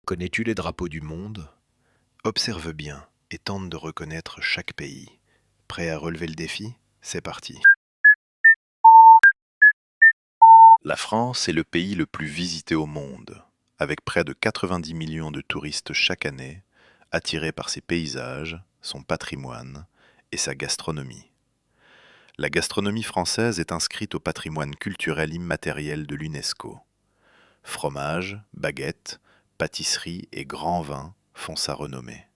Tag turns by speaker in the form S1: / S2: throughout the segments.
S1: Connais-tu les drapeaux du monde? Observe bien et tente de reconnaître chaque pays. Prêt à relever le défi? C'est parti. La France est le pays le plus visité au monde, avec près de 90 millions de touristes chaque année, attirés par ses paysages, son patrimoine et sa gastronomie. La gastronomie française est inscrite au patrimoine culturel immatériel de l'UNESCO. Fromage, baguettes, pâtisseries et grands vins font sa renommée.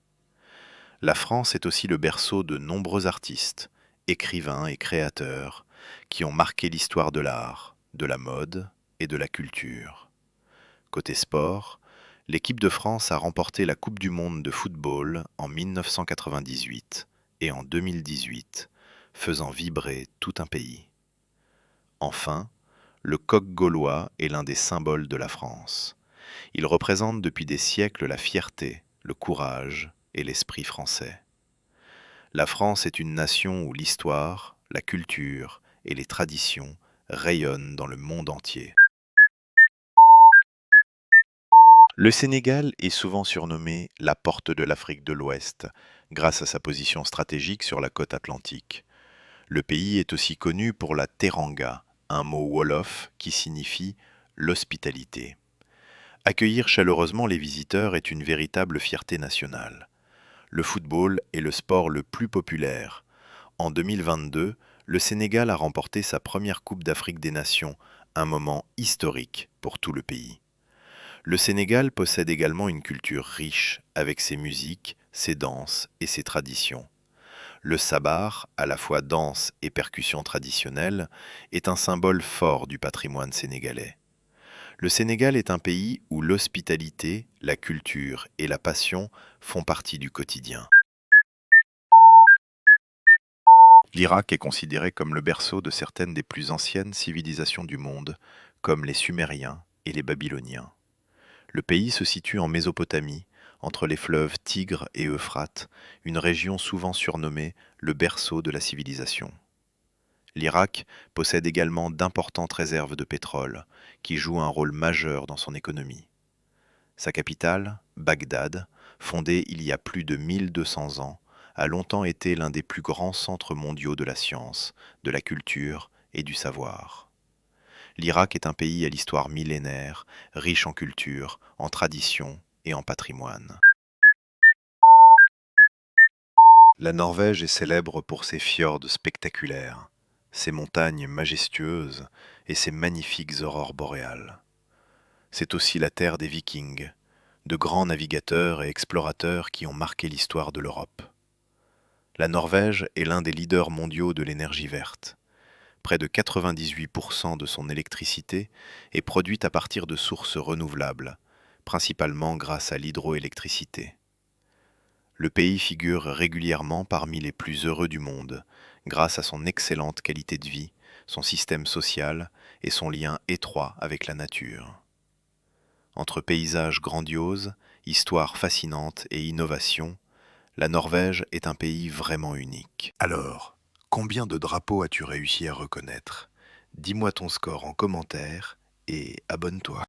S1: La France est aussi le berceau de nombreux artistes, écrivains et créateurs qui ont marqué l'histoire de l'art, de la mode et de la culture. Côté sport, l'équipe de France a remporté la Coupe du monde de football en 1998 et en 2018, faisant vibrer tout un pays. Enfin, le coq gaulois est l'un des symboles de la France. Il représente depuis des siècles la fierté, le courage et l'esprit français. La France est une nation où l'histoire, la culture et les traditions rayonnent dans le monde entier. Le Sénégal est souvent surnommé la porte de l'Afrique de l'Ouest, grâce à sa position stratégique sur la côte atlantique. Le pays est aussi connu pour la teranga, un mot wolof qui signifie l'hospitalité. Accueillir chaleureusement les visiteurs est une véritable fierté nationale. Le football est le sport le plus populaire. En 2022, le Sénégal a remporté sa première Coupe d'Afrique des Nations, un moment historique pour tout le pays. Le Sénégal possède également une culture riche, avec ses musiques, ses danses et ses traditions. Le sabar, à la fois danse et percussion traditionnelle, est un symbole fort du patrimoine sénégalais. Le Sénégal est un pays où l'hospitalité, la culture et la passion font partie du quotidien. L'Irak est considéré comme le berceau de certaines des plus anciennes civilisations du monde, comme les Sumériens et les Babyloniens. Le pays se situe en Mésopotamie, entre les fleuves Tigre et Euphrate, une région souvent surnommée le berceau de la civilisation. L'Irak possède également d'importantes réserves de pétrole, qui jouent un rôle majeur dans son économie. Sa capitale, Bagdad, fondée il y a plus de 1200 ans, a longtemps été l'un des plus grands centres mondiaux de la science, de la culture et du savoir. L'Irak est un pays à l'histoire millénaire, riche en culture, en tradition et en patrimoine. La Norvège est célèbre pour ses fjords spectaculaires, ses montagnes majestueuses et ses magnifiques aurores boréales. C'est aussi la terre des Vikings, de grands navigateurs et explorateurs qui ont marqué l'histoire de l'Europe. La Norvège est l'un des leaders mondiaux de l'énergie verte. Près de 98% de son électricité est produite à partir de sources renouvelables, principalement grâce à l'hydroélectricité. Le pays figure régulièrement parmi les plus heureux du monde, grâce à son excellente qualité de vie, son système social et son lien étroit avec la nature. Entre paysages grandioses, histoire fascinante et innovation, la Norvège est un pays vraiment unique. Alors, combien de drapeaux as-tu réussi à reconnaître? Dis-moi ton score en commentaire et abonne-toi.